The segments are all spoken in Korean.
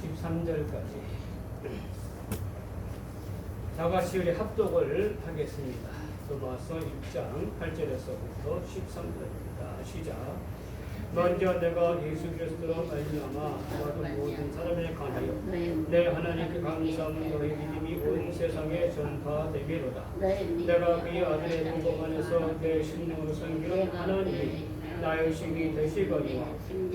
13절까지 다같이 우리 합독을 하겠습니다. 로마서 6장 8절에서부터 13절입니다. 시작. 먼저 내가 예수 그리스도로 말미암아 너도 모든 사람에 관하여 내 하나님께 감사하는 너희 믿음이 온 세상에 전파되기로다. 내가 그의 아들의 공복 안에서 내 심령으로 섬기는 하나님이 나의 신이 되시거니와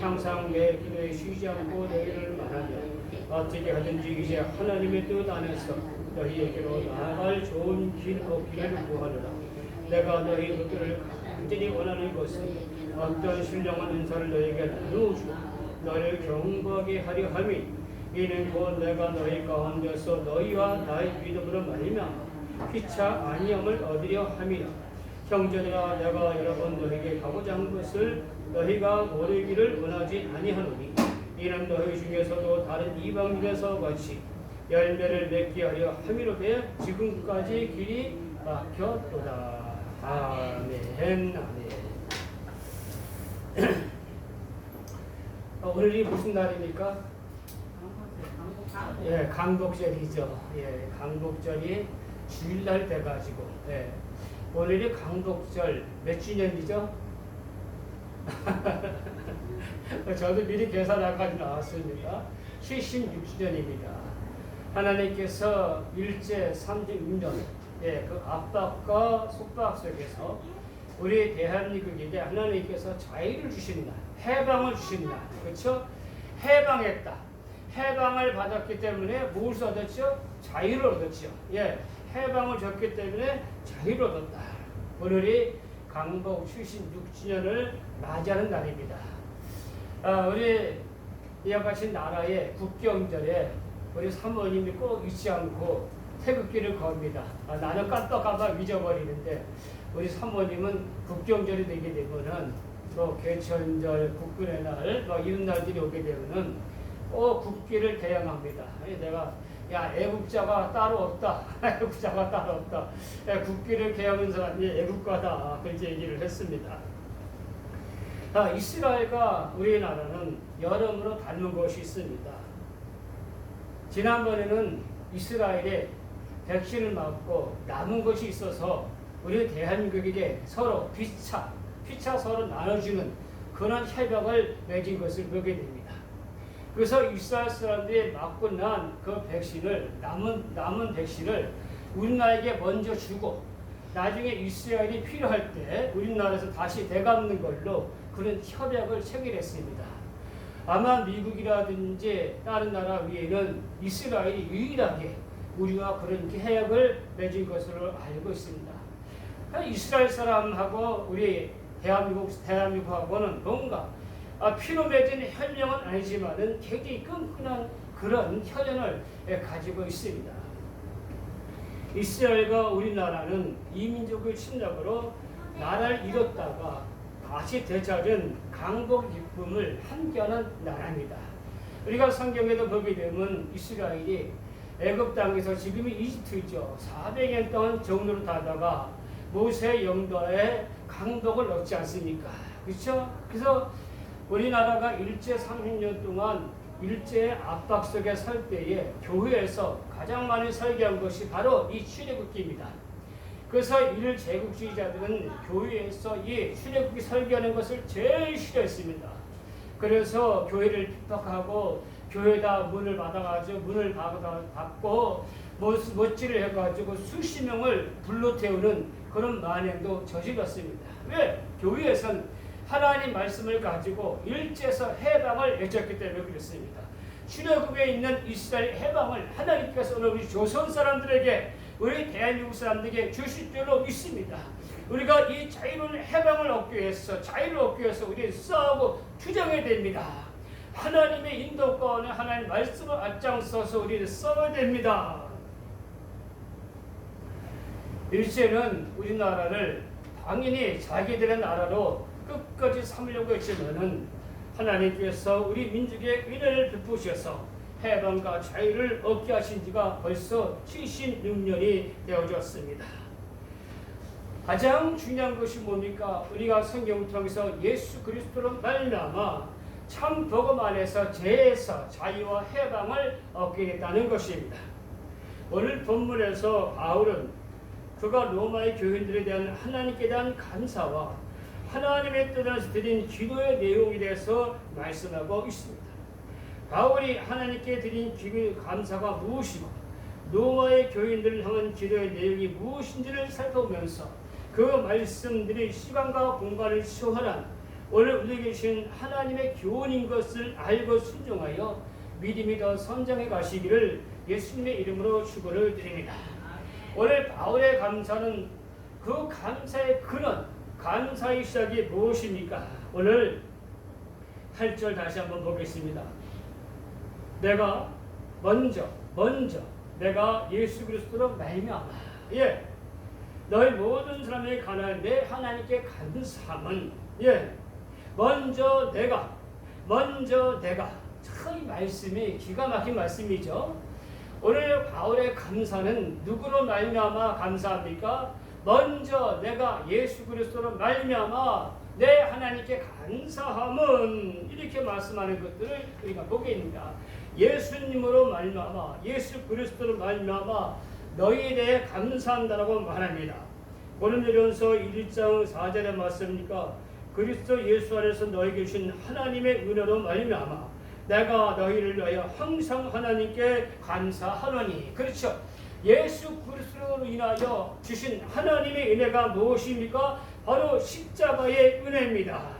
항상 내 기도에 쉬지 않고 너희를 말하며 어떻게 하든지 이제 하나님의 뜻 안에서 너희에게로 나아갈 좋은 길 얻기를 구하노라. 내가 너희 것들을 간절히 원하는 것은 어떤 신령한 은사를 너희에게 나누어주고 너희를 경고하게 하려 함이 이는 곧 내가 너희 가운데서 너희와 나의 믿음으로 말미암아 피차 아니함을 얻으려 함이라. 형제들아 내가 여러 번 너희에게 가고자 한 것을 너희가 모르기를 원하지 아니하노니 이는 너희 중에서도 다른 이방인에서 같이 열매를 맺게 하려 함이로되 지금까지 길이 막혔도다. 아멘. 아멘. 오늘이 무슨 날입니까? 예, 강복절이죠. 예, 강복절이 주일날 돼가지고, 예. 오늘이 강복절 몇 주년이죠? 저도 미리 계산하까지 나왔습니다. 76주년입니다. 하나님께서 일제 36년, 예, 그 압박과 속박 속에서 우리 대한민국에게 하나님께서 자유를 주신 날, 해방을 주신 날, 그렇죠? 해방했다. 해방을 받았기 때문에 무엇을 얻었죠? 자유를 얻었죠. 예, 해방을 줬기 때문에 자유를 얻었다. 오늘이 강복 76주년을 맞이하는 날입니다. 우리 이와 같이 나라의 국경절에 우리 사모님이 꼭 잊지 않고 태극기를 겁니다. 나는 깜빡깜빡 잊어버리는데 우리 사모님은 국경절이 되게 되면은 또 개천절, 국군의 날, 이런 날들이 오게 되면은 국기를 개양합니다. 내가 애국자가 따로 없다. 애국자가 따로 없다. 국기를 개양한 사람이 애국가다. 그렇게 얘기를 했습니다. 이스라엘과 우리나라는 여러모로 닮은 것이 있습니다. 지난번에는 이스라엘에 백신을 맞고 남은 것이 있어서 우리 대한민국에게 서로 피차 서로 나눠주는 그런 협약을 맺은 것을 보게 됩니다. 그래서 이스라엘 사람들이 맞고 난 그 백신을 남은 백신을 우리나라에게 먼저 주고 나중에 이스라엘이 필요할 때 우리나라에서 다시 되갚는 걸로 그런 협약을 체결했습니다. 아마 미국이라든지 다른 나라 위에는 이스라엘이 유일하게 우리와 그런 계약을 맺은 것으로 알고 있습니다. 이스라엘 사람하고 우리 대한민국하고는 뭔가 피로 맺은 혈연은 아니지만은 굉장히 끈끈한 그런 혈연을 가지고 있습니다. 이스라엘과 우리나라는 이민족의 침략으로 나라를 잃었다가 다시 되찾은 강복 기쁨을 함께하는 나라입니다. 우리가 성경에도 보게 되면 이스라엘이 애굽 땅에서 지금이 이집트죠. 400년 동안 종로를 타다가 모세 영도에 강복을 얻지 않습니까? 그렇죠? 그래서 우리나라가 일제 30년 동안 일제의 압박 속에 설 때에 교회에서 가장 많이 설교한 것이 바로 이 출애굽기입니다. 그래서 이를 제국주의자들은 교회에서 이 출애굽기 설교하는 것을 제일 싫어했습니다. 그래서 교회를 핍박하고 교회에다 문을 닫고 못질을 해가지고 수십 명을 불러 태우는 그런 만행도 저질렀습니다. 왜? 교회에서는 하나님 말씀을 가지고 일제에서 해방을 외쳤기 때문에 그렇습니다. 출애굽에 있는 이스라엘 해방을 하나님께서 오늘 우리 조선 사람들에게 우리 대한민국 사람들에게 주실 줄로 믿습니다. 우리가 이 자유로운 해방을 얻기 위해서 자유를 얻기 위해서 우리 싸우고 투쟁해야 됩니다. 하나님의 인도 가운데 하나님 말씀을 앞장서서 우리는 싸워야 됩니다. 일제는 우리나라를 당연히 자기들의 나라로 끝까지 삼으려고 했지만은 하나님께서 우리 민족의 은혜를 베푸셔서 해방과 자유를 얻게 하신 지가 벌써 76년이 되어졌습니다. 가장 중요한 것이 뭡니까? 우리가 성경을 통해서 예수 그리스도로 말미암아 참 복음 안에서 죄에서 자유와 해방을 얻게 됐다는 것입니다. 오늘 본문에서 바울은 그가 로마의 교인들에 대한 하나님께 대한 감사와 하나님의 뜻을 드린 기도의 내용에 대해서 말씀하고 있습니다. 바울이 하나님께 드린 기도의 감사가 무엇이고 로마의 교인들을 향한 기도의 내용이 무엇인지를 살펴보면서 그 말씀들이 시간과 공간을 초월한 오늘 우리 계신 하나님의 교훈인 것을 알고 순종하여 믿음이 더 성장해 가시기를 예수님의 이름으로 축원을 드립니다. 오늘 바울의 감사는 그 감사의 근원, 감사의 시작이 무엇입니까? 오늘 8절 다시 한번 보겠습니다. 내가 먼저 내가 예수 그리스도로 말미암아 너희 모든 사람에게 가난한데 하나님께 감사함은 먼저 내가 참 이 말씀이 기가 막힌 말씀이죠. 오늘 바울의 감사는 누구로 말미암아 감사합니까? 먼저 내가 예수 그리스도로 말미암아 내 하나님께 감사함은 이렇게 말씀하는 것들을 우리가 보게 됩니다. 예수님으로 말미암아 예수 그리스도로 말미암아 너희에 대해 감사한다라고 말합니다. 고린도전서 1장 4절의 말씀이니까 그리스도 예수 안에서 너희에게 주신 하나님의 은혜로 말미암아 내가 너희를 위하여 항상 하나님께 감사하노니. 그렇죠. 예수 그리스도로 인하여 주신 하나님의 은혜가 무엇입니까? 바로 십자가의 은혜입니다.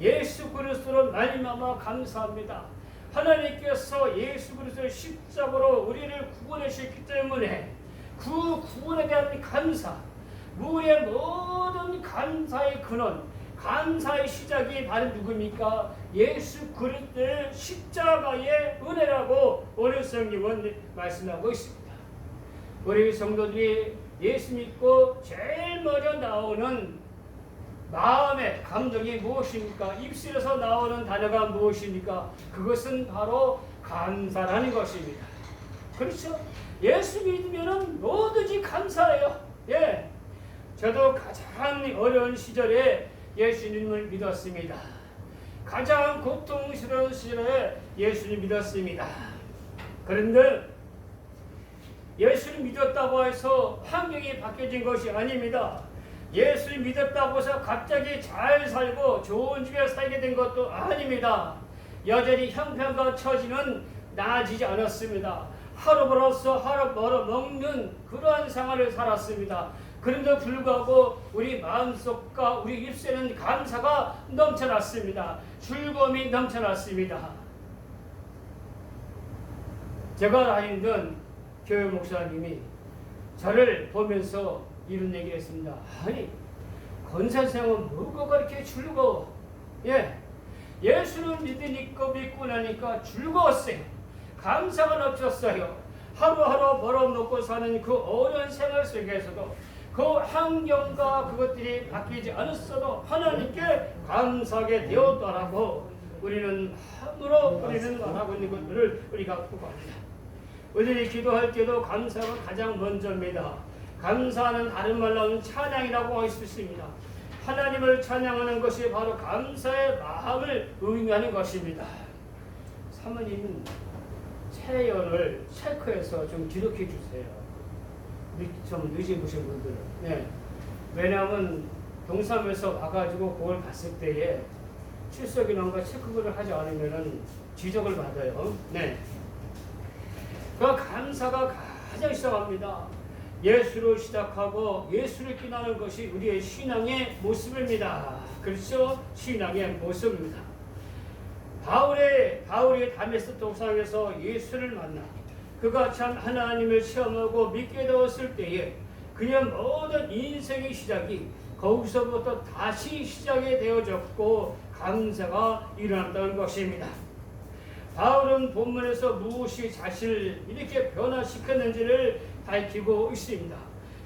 예수 그리스도로 말미암아 감사합니다. 하나님께서 예수 그리스도의 십자가로 우리를 구원하셨기 때문에 그 구원에 대한 감사, 우리의 모든 감사의 근원, 감사의 시작이 바로 누굽니까? 예수 그리스도의 십자가의 은혜라고 오늘 성경은 말씀하고 있습니다. 우리 성도들이 예수 믿고 제일 먼저 나오는 마음의 감정이 무엇입니까? 입술에서 나오는 단어가 무엇입니까? 그것은 바로 감사라는 것입니다. 그렇죠? 예수 믿으면 뭐든지 감사해요. 저도 가장 어려운 시절에 예수님을 믿었습니다. 가장 고통스러운 시절에 예수님 믿었습니다. 그런데 예수를 믿었다고 해서 환경이 바뀌어진 것이 아닙니다. 예수를 믿었다고 해서 갑자기 잘 살고 좋은 집에 살게 된 것도 아닙니다. 여전히 형편과 처지는 나아지지 않았습니다. 하루 벌어서 하루 벌어 먹는 그러한 생활을 살았습니다. 그런데 불구하고 우리 마음속과 우리 입술에는 감사가 넘쳐났습니다. 즐거움이 넘쳐났습니다. 제가 다니던 교회 목사님이 저를 보면서 이런 얘기를 했습니다. 아니, 권선생은 뭐가 그렇게 즐거워? 예수를 믿고 나니까 즐거웠어요. 감사가 넘쳤어요. 하루하루 벌어먹고 사는 그 어려운 생활 속에서도 그 환경과 그것들이 바뀌지 않았어도 하나님께 감사하게 되었다라고 우리는 말하고 있는 것들을 우리가 보고 합니다. 우리들이 기도할 때도 감사가 가장 먼저입니다. 감사는 다른 말로는 찬양이라고 할 수 있습니다. 하나님을 찬양하는 것이 바로 감사의 마음을 의미하는 것입니다. 사모님은 체열을 체크해서 좀 기록해 주세요. 좀 늦게 보신 분들은. 왜냐하면 동사무에서 와가지고 그걸 봤을 때에 출석인원과 체크를 하지 않으면 지적을 받아요. 그 감사가 가장 시작합니다. 예수로 시작하고 예수를 기도하는 것이 우리의 신앙의 모습입니다. 그렇죠? 신앙의 모습입니다. 바울이 다메섹 도상에서 예수를 만나 그가 참 하나님을 체험하고 믿게 되었을 때에 그냥 모든 인생의 시작이 거기서부터 다시 시작이 되어졌고 감사가 일어났다는 것입니다. 바울은 본문에서 무엇이 자신을 이렇게 변화시켰는지를 밝히고 있습니다.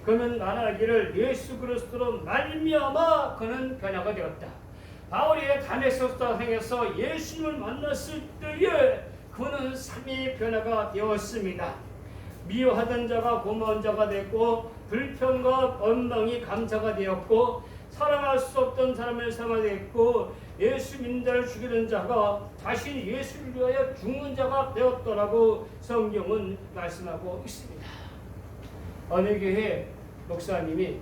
그는 말하기를 예수 그리스도로 말미암아 그는 변화가 되었다. 바울이 다메섹 도상에서 예수님을 만났을 때에 그는 삶의 변화가 되었습니다. 미워하던 자가 고마운 자가 됐고 불평과 원망이 감사가 되었고 사랑할 수 없던 사람을 사랑하게 했고 예수 믿는 자를 죽이는 자가 자신 예수를 위하여 죽는 자가 되었더라고 성경은 말씀하고 있습니다. 어느 교회 목사님이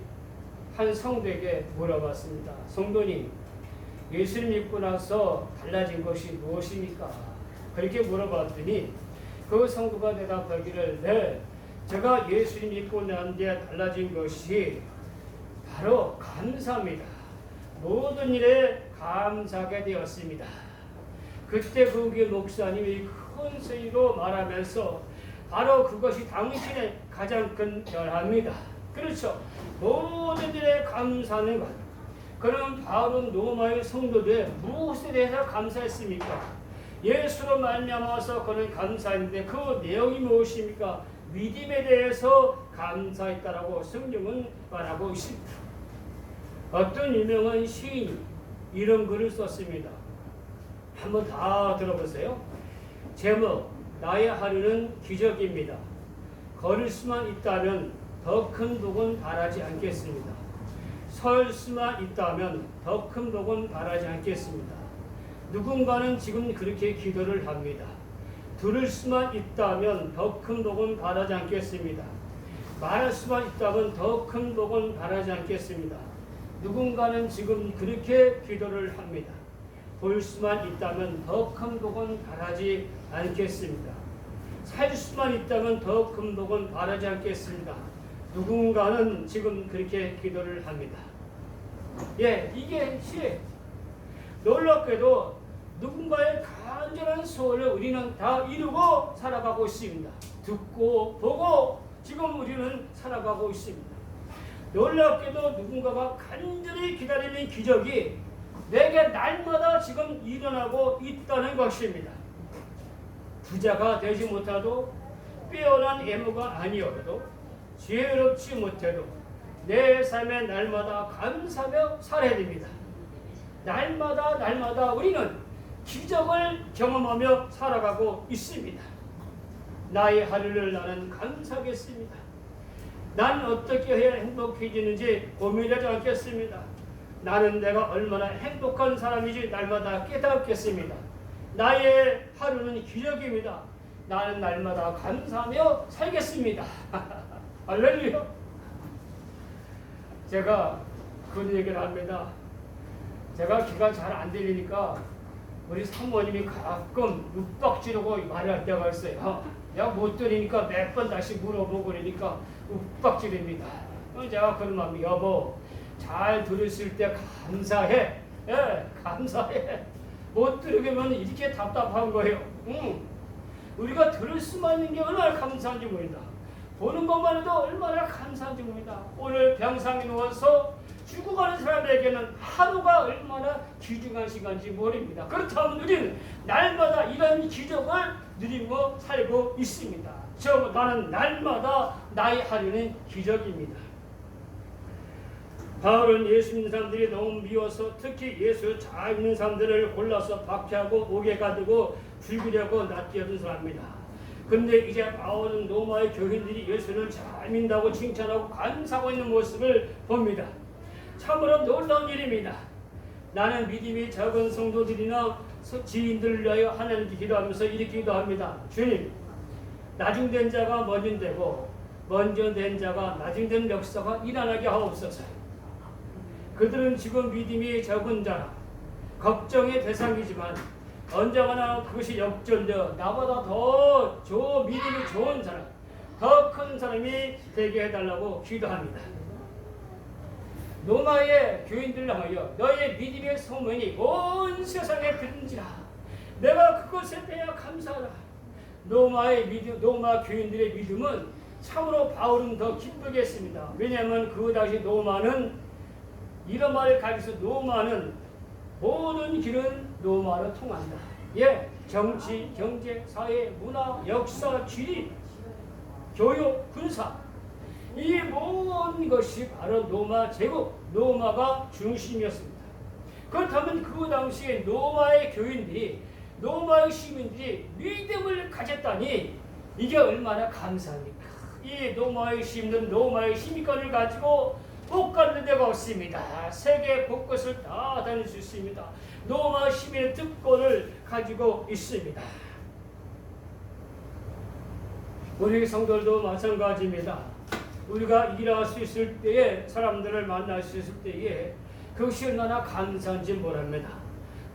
한 성도에게 물어봤습니다. 성도님, 예수를 믿고 나서 달라진 것이 무엇입니까? 그렇게 물어봤더니 그 성도가 대답하기를 네, 제가 예수를 믿고 난 뒤에 달라진 것이 바로 감사입니다. 모든 일에 감사하게 되었습니다. 그때 그 교회 목사님이 큰 소리로 말하면서 바로 그것이 당신의 가장 큰 변화입니다. 그렇죠. 모든 일에 감사하는 것. 그럼 바로 로마의 성도들 무엇에 대해서 감사했습니까? 예수로 말미암아서 그는 감사했는데 그 내용이 무엇입니까? 믿음에 대해서 감사했다라고 성경은 말하고 있습니다. 어떤 유명한 시인이 이런 글을 썼습니다. 한번 다 들어보세요. 제목, 나의 하루는 기적입니다. 걸을 수만 있다면 더 큰 복은 바라지 않겠습니다. 설 수만 있다면 더 큰 복은 바라지 않겠습니다. 누군가는 지금 그렇게 기도를 합니다. 들을 수만 있다면 더 큰 복은 바라지 않겠습니다. 말할 수만 있다면 더 큰 복은 바라지 않겠습니다. 누군가는 지금 그렇게 기도를 합니다. 볼 수만 있다면 더 큰 복은 바라지 않겠습니다. 살 수만 있다면 더 큰 복은 바라지 않겠습니다. 누군가는 지금 그렇게 기도를 합니다. 예, 이게 시예요. 놀랍게도 누군가의 간절한 소원을 우리는 다 이루고 살아가고 있습니다. 듣고 보고 지금 우리는 살아가고 있습니다. 놀랍게도 누군가가 간절히 기다리는 기적이 내게 날마다 지금 일어나고 있다는 것입니다. 부자가 되지 못하도 빼어난 애무가 아니어도 지혜롭지 못해도 내 삶에 날마다 감사하며 살아야 됩니다. 날마다 우리는 기적을 경험하며 살아가고 있습니다. 나의 하루를 나는 감사하겠습니다. 난 어떻게 해야 행복해지는지 고민하지 않겠습니다. 나는 내가 얼마나 행복한 사람인지 날마다 깨닫겠습니다. 나의 하루는 기적입니다. 나는 날마다 감사하며 살겠습니다. 할렐루야. 제가 그런 얘기를 합니다. 제가 귀가 잘 안 들리니까 우리 사모님이 가끔 윽박지르고 말할 때가 있어요. 내가 못 들으니까 몇 번 다시 물어보고 그러니까 윽박지릅니다. 제가 그런 마음이 여보 잘 들었을 때 감사해. 예, 감사해. 못 들으면 이렇게 답답한 거예요. 우리가 들을 수만 있는 게 얼마나 감사한지 모른다. 보는 것만 해도 얼마나 감사한지 모른다. 오늘 병상에 누워서 죽어가는 사람에게는 하루가 얼마나 귀중한 시간인지 모릅니다. 그렇다면 우리는 날마다 이런 기적을 누리고 살고 있습니다. 나는 날마다 나의 하루는 기적입니다. 바울은 예수 믿는 사람들이 너무 미워서 특히 예수 잘 믿는 사람들을 골라서 박해하고 옥에 가두고 죽이려고 낫게 사람입니다. 근데 이제 바울은 로마의 교인들이 예수를 잘 믿는다고 칭찬하고 감사하고 있는 모습을 봅니다. 참으로 놀라운 일입니다. 나는 믿음이 적은 성도들이나 지인들을 위하여 하나님께 기도하면서 이렇게 기도합니다. 주님, 나중된 자가 먼저 되고 먼저 된 자가 나중된 역사가 일어나게 하옵소서. 그들은 지금 믿음이 적은 자라 걱정의 대상이지만 언젠가나 그것이 역전되어 나보다 더 믿음이 좋은 사람, 더 큰 사람이 되게 해달라고 기도합니다. 로마의 교인들을 향하여 너의 믿음의 소문이 온 세상에 들은지라 내가 그것에 대하여 감사하라. 로마 교인들의 믿음은 참으로 바울은 더 기쁘게 했습니다. 왜냐하면 그 당시 로마는 이런 말을 가지고서 로마는 모든 길은 로마로 통한다. 예, 정치, 경제, 사회, 문화, 역사, 지리, 교육, 군사 이 모든 것이 바로 로마 제국, 로마가 중심이었습니다. 그렇다면 그 당시에 로마의 교인들이, 로마의 시민들이 믿음을 가졌다니 이게 얼마나 감사합니까? 이 로마의 시민들은 로마의 시민권을 가지고 못 가는 데가 없습니다. 세계 곳곳을 다 다닐 수 있습니다. 로마 시민의 특권을 가지고 있습니다. 우리 성도들도 마찬가지입니다. 우리가 일할 수 있을 때에, 사람들을 만날 수 있을 때에 그것이 얼마나 감사한지 모릅니다.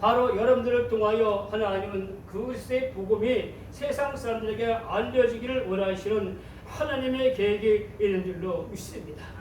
바로 여러분들을 통하여 하나님은 그것의 복음이 세상 사람들에게 알려지기를 원하시는 하나님의 계획이 있는 줄로 믿습니다.